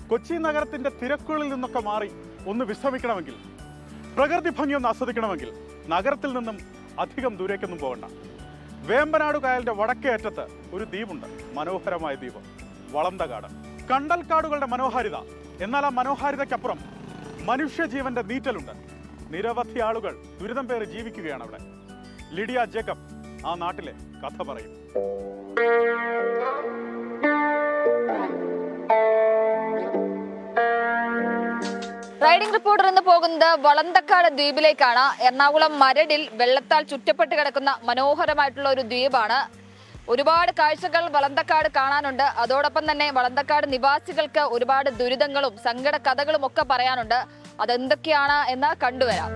കൊച്ചി നഗരത്തിന്റെ തിരക്കുകളിൽ നിന്നൊക്കെ മാറി ഒന്ന് വിശ്രമിക്കണമെങ്കിൽ, പ്രകൃതി ഭംഗി ഒന്ന് ആസ്വദിക്കണമെങ്കിൽ നഗരത്തിൽ നിന്നും അധികം ദൂരേക്കൊന്നും പോകണ്ട. വേമ്പനാട് കായലിന്റെ വടക്കേ അറ്റത്ത് ഒരു ദ്വീപുണ്ട്, മനോഹരമായ ദ്വീപ് വളന്തകാട്. കണ്ടൽക്കാടുകളുടെ മനോഹാരിത, എന്നാൽ ആ മനോഹാരിതയ്ക്കപ്പുറം മനുഷ്യജീവന്റെ നീറ്റലുണ്ട്. നിരവധി ആളുകൾ ദുരിതം പേറി ജീവിക്കുകയാണ് അവിടെ. ലിഡിയ ജേക്കബ് ആ നാട്ടിലെ കഥ പറയും. റൈഡിംഗ് റിപ്പോർട്ടർ എന്ന് പോകുന്നത് വളന്തക്കാട് ദ്വീപിലേക്കാണ്. എറണാകുളം മരടിൽ വെള്ളത്താൽ ചുറ്റപ്പെട്ട് കിടക്കുന്ന മനോഹരമായിട്ടുള്ള ഒരു ദ്വീപാണ്. ഒരുപാട് കാഴ്ചകൾ വളന്തക്കാട് കാണാനുണ്ട്. അതോടൊപ്പം തന്നെ വളന്തക്കാട് നിവാസികൾക്ക് ഒരുപാട് ദുരിതങ്ങളും സങ്കട കഥകളും ഒക്കെ പറയാനുണ്ട്. അതെന്തൊക്കെയാണ് എന്ന് കണ്ടുവരാം.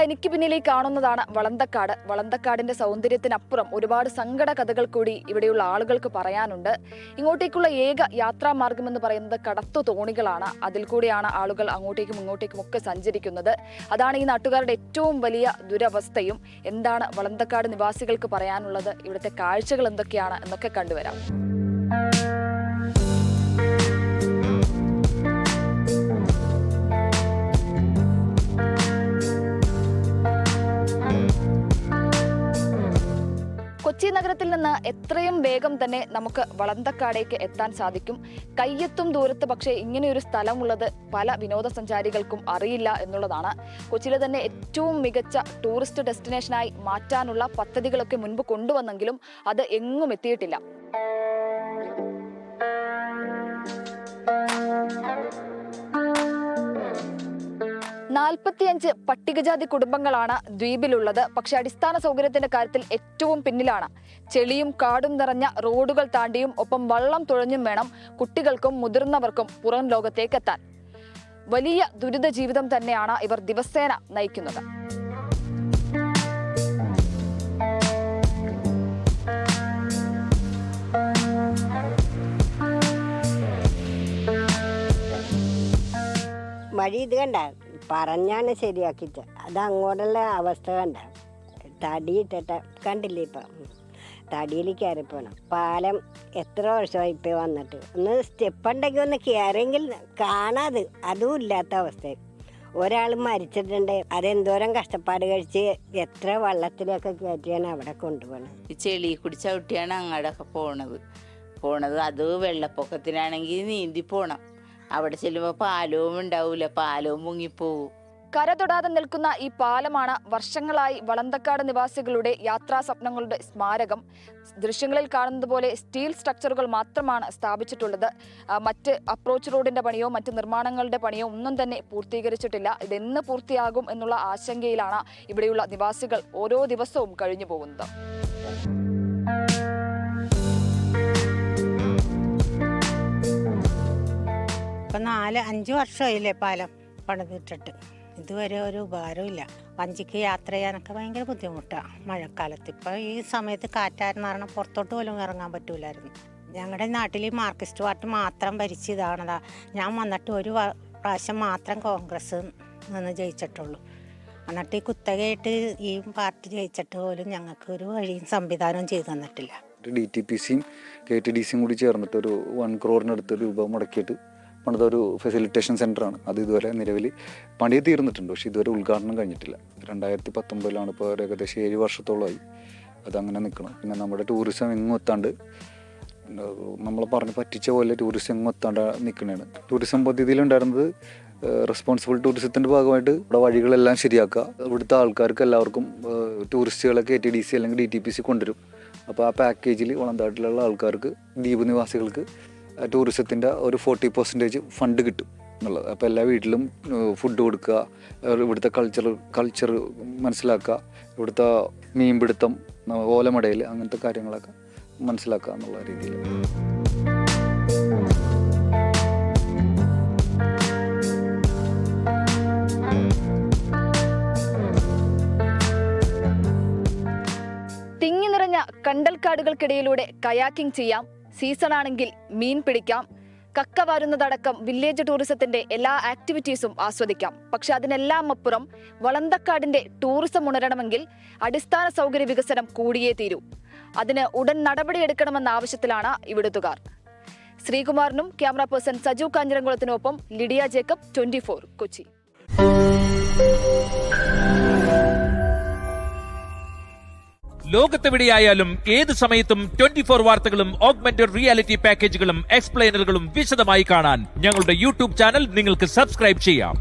എനിക്ക് പിന്നിൽ ഈ കാണുന്നതാണ് വളന്തക്കാട്. വളന്തക്കാടിന്റെ സൗന്ദര്യത്തിനപ്പുറം ഒരുപാട് സങ്കട കഥകൾ കൂടി ഇവിടെയുള്ള ആളുകൾക്ക് പറയാനുണ്ട്. ഇങ്ങോട്ടേക്കുള്ള ഏക യാത്രാമാർഗം എന്ന് പറയുന്നത് കടത്തു തോണികളാണ്. അതിൽ കൂടിയാണ് ആളുകൾ അങ്ങോട്ടേക്കും ഇങ്ങോട്ടേക്കും ഒക്കെ സഞ്ചരിക്കുന്നത്. അതാണ് ഈ നാട്ടുകാരുടെ ഏറ്റവും വലിയ ദുരവസ്ഥയും. എന്താണ് വളന്തക്കാട് നിവാസികൾക്ക് പറയാനുള്ളത്, ഇവിടുത്തെ കാഴ്ചകൾ എന്തൊക്കെയാണ് എന്നൊക്കെ കണ്ടുവരാം. കൊച്ചി നഗരത്തിൽ നിന്ന് എത്രയും വേഗം തന്നെ നമുക്ക് വളന്തക്കാടേക്ക് എത്താൻ സാധിക്കും. കയ്യെത്തും ദൂരത്ത്. പക്ഷേ ഇങ്ങനെയൊരു സ്ഥലമുള്ളത് പല വിനോദസഞ്ചാരികൾക്കും അറിയില്ല എന്നുള്ളതാണ്. കൊച്ചിയിലെ തന്നെ ഏറ്റവും മികച്ച ടൂറിസ്റ്റ് ഡെസ്റ്റിനേഷനായി മാറ്റാനുള്ള പദ്ധതികളൊക്കെ മുൻപ് കൊണ്ടുവന്നെങ്കിലും അത് എങ്ങും എത്തിയിട്ടില്ല. നാൽപ്പത്തിയഞ്ച് പട്ടികജാതി കുടുംബങ്ങളാണ് ദ്വീപിലുള്ളത്. പക്ഷെ അടിസ്ഥാന സൗകര്യത്തിന്റെ കാര്യത്തിൽ ഏറ്റവും പിന്നിലാണ്. ചെളിയും കാടും നിറഞ്ഞ റോഡുകൾ താണ്ടിയും ഒപ്പം വള്ളം തുഴഞ്ഞും വേണം കുട്ടികൾക്കും മുതിർന്നവർക്കും പുറം ലോകത്തേക്ക് എത്താൻ. വലിയ ദുരിത ജീവിതം തന്നെയാണ് ഇവർ ദിവസേന നയിക്കുന്നത്. വഴി ഇത് കണ്ട പറഞ്ഞാണ് ശരിയാക്കിച്ച. അത് അങ്ങോട്ടുള്ള അവസ്ഥ കണ്ട തടിയിട്ടിട്ട് കണ്ടില്ലേ. ഇപ്പം തടിയിൽ കയറി പോകണം. പാലം എത്ര വർഷമായി ഇപ്പം വന്നിട്ട്. ഒന്ന് സ്റ്റെപ്പ് ഉണ്ടെങ്കിൽ ഒന്ന് കയറിയെങ്കിൽ കാണാതെ അതും ഇല്ലാത്ത അവസ്ഥ. ഒരാൾ മരിച്ചിട്ടുണ്ട്. അതെന്തോരം കഷ്ടപ്പാട് കഴിച്ച് എത്ര വള്ളത്തിലൊക്കെ കയറ്റിയാണ് അവിടെ കൊണ്ടുപോകണത്. ചെളി കുടിച്ച കുട്ടിയാണ് അങ്ങോട്ടൊക്കെ പോണത്. അത് വെള്ളപ്പൊക്കത്തിനാണെങ്കിൽ നീന്തി പോണം. അവിടെ ചെല്ലുമ്പോൾ പാലവും ഉണ്ടാവൂല, പാലവും മുങ്ങിപ്പോവും. കര തൊടാതെ നിൽക്കുന്ന ഈ പാലമാണ് വർഷങ്ങളായി വളന്തക്കാട് നിവാസികളുടെ യാത്രാ സ്വപ്നങ്ങളുടെ സ്മാരകം. ദൃശ്യങ്ങളിൽ കാണുന്നത് പോലെ സ്റ്റീൽ സ്ട്രക്ചറുകൾ മാത്രമാണ് സ്ഥാപിച്ചിട്ടുള്ളത്. മറ്റ് അപ്രോച്ച് റോഡിന്റെ പണിയോ മറ്റ് നിർമ്മാണങ്ങളുടെ പണിയോ ഒന്നും തന്നെ പൂർത്തീകരിച്ചിട്ടില്ല. ഇതെന്ന് പൂർത്തിയാകും എന്നുള്ള ആശങ്കയിലാണ് ഇവിടെയുള്ള നിവാസികൾ ഓരോ ദിവസവും കഴിഞ്ഞു പോകുന്നത്. ഇപ്പം 4-5 വർഷമായില്ലേ പാലം പണിതിട്ടിട്ട്. ഇതുവരെ ഒരു ഉപകാരമില്ല. വഞ്ചിക്ക് യാത്ര ചെയ്യാനൊക്കെ ഭയങ്കര ബുദ്ധിമുട്ടാണ് മഴക്കാലത്ത്. ഇപ്പോൾ ഈ സമയത്ത് കാറ്റായിരുന്നു പറഞ്ഞാൽ പുറത്തോട്ട് പോലും ഇറങ്ങാൻ പറ്റൂലായിരുന്നു. ഞങ്ങളുടെ നാട്ടിൽ മാർക്സിസ്റ്റ് പാർട്ടി മാത്രം ഭരിച്ചതാണതാ. ഞാൻ വന്നിട്ട് ഒരു പ്രാവശ്യം മാത്രം കോൺഗ്രസ് നിന്ന് ജയിച്ചിട്ടുള്ളൂ. എന്നിട്ട് ഈ കുത്തകയായിട്ട് ഈ പാർട്ടി ജയിച്ചിട്ട് പോലും ഞങ്ങൾക്ക് ഒരു വഴിയും സംവിധാനവും ചെയ്തു തന്നിട്ടില്ല. DTPCയും KTDCയും കൂടി ചേർന്നിട്ട് ഒരു 1 crore രൂപ മുടക്കിയിട്ട് പണിതൊരു ഫെസിലിറ്റേഷൻ സെൻ്ററാണ്. അത് ഇതുവരെ നിലവിൽ പണി തീർന്നിട്ടുണ്ട്. പക്ഷേ ഇതുവരെ ഉദ്ഘാടനം കഴിഞ്ഞിട്ടില്ല. 2019 ഇപ്പോൾ ഏകദേശം 7 വർഷത്തോളമായി അതങ്ങനെ നിൽക്കണം. പിന്നെ നമ്മുടെ ടൂറിസം എങ്ങും എത്താണ്ട്, നമ്മളെ പറഞ്ഞ് പറ്റിച്ച പോലെ ടൂറിസം എങ്ങും എത്താണ്ട് നിൽക്കണതാണ്. ടൂറിസം പദ്ധതിയിലുണ്ടായിരുന്നത് റെസ്പോൺസിബിൾ ടൂറിസത്തിൻ്റെ ഭാഗമായിട്ട് ഇവിടെ വഴികളെല്ലാം ശരിയാക്കുക. ഇവിടുത്തെ ആൾക്കാർക്ക് എല്ലാവർക്കും ടൂറിസ്റ്റുകളെ KTDC അല്ലെങ്കിൽ DTPC കൊണ്ടുവരും. അപ്പോൾ ആ പാക്കേജിൽ വളന്താട്ടിലുള്ള ആൾക്കാർക്ക്, ദ്വീപ് നിവാസികൾക്ക് ടൂറിസത്തിൻ്റെ ഒരു 40% ഫണ്ട് കിട്ടും എന്നുള്ളത്. അപ്പോൾ എല്ലാ വീട്ടിലും ഫുഡ് കൊടുക്കുക, ഇവിടുത്തെ കൾച്ചർ മനസ്സിലാക്കുക, ഇവിടുത്തെ മീൻപിടുത്തം, ഓലമടയിൽ അങ്ങനത്തെ കാര്യങ്ങളൊക്കെ മനസ്സിലാക്കുക എന്നുള്ള രീതിയിൽ. തിങ്ങി നിറഞ്ഞ കണ്ടൽക്കാടുകൾക്കിടയിലൂടെ കയാക്കിംഗ് ചെയ്യാം, സീസണാണെങ്കിൽ മീൻ പിടിക്കാം, കക്ക വാരുന്നതടക്കം വില്ലേജ് ടൂറിസത്തിന്റെ എല്ലാ ആക്ടിവിറ്റീസും ആസ്വദിക്കാം. പക്ഷെ അതിനെല്ലാം അപ്പുറം വളന്തക്കാടിന്റെ ടൂറിസം ഉണരണമെങ്കിൽ അടിസ്ഥാന സൗകര്യ വികസനം കൂടിയേ തീരൂ. അതിന് ഉടൻ നടപടിയെടുക്കണമെന്ന ആവശ്യത്തിലാണ് ഇവിടുത്തുകാർ. ശ്രീകുമാറിനും ക്യാമറ പേഴ്സൺ സജു കാഞ്ഞിരംകുളത്തിനൊപ്പം ലിഡിയ ജേക്കബ്, 24 കൊച്ചി. ലോകത്തെവിടെയായാലും ഏത് സമയത്തും 24 വാർത്തകളും ഓഗ്മെന്റഡ് റിയാലിറ്റി പാക്കേജുകളും എക്സ്പ്ലെയിനറുകളും വിശദമായി കാണാൻ ഞങ്ങളുടെ യൂട്യൂബ് ചാനൽ നിങ്ങൾക്ക് സബ്സ്ക്രൈബ് ചെയ്യാം.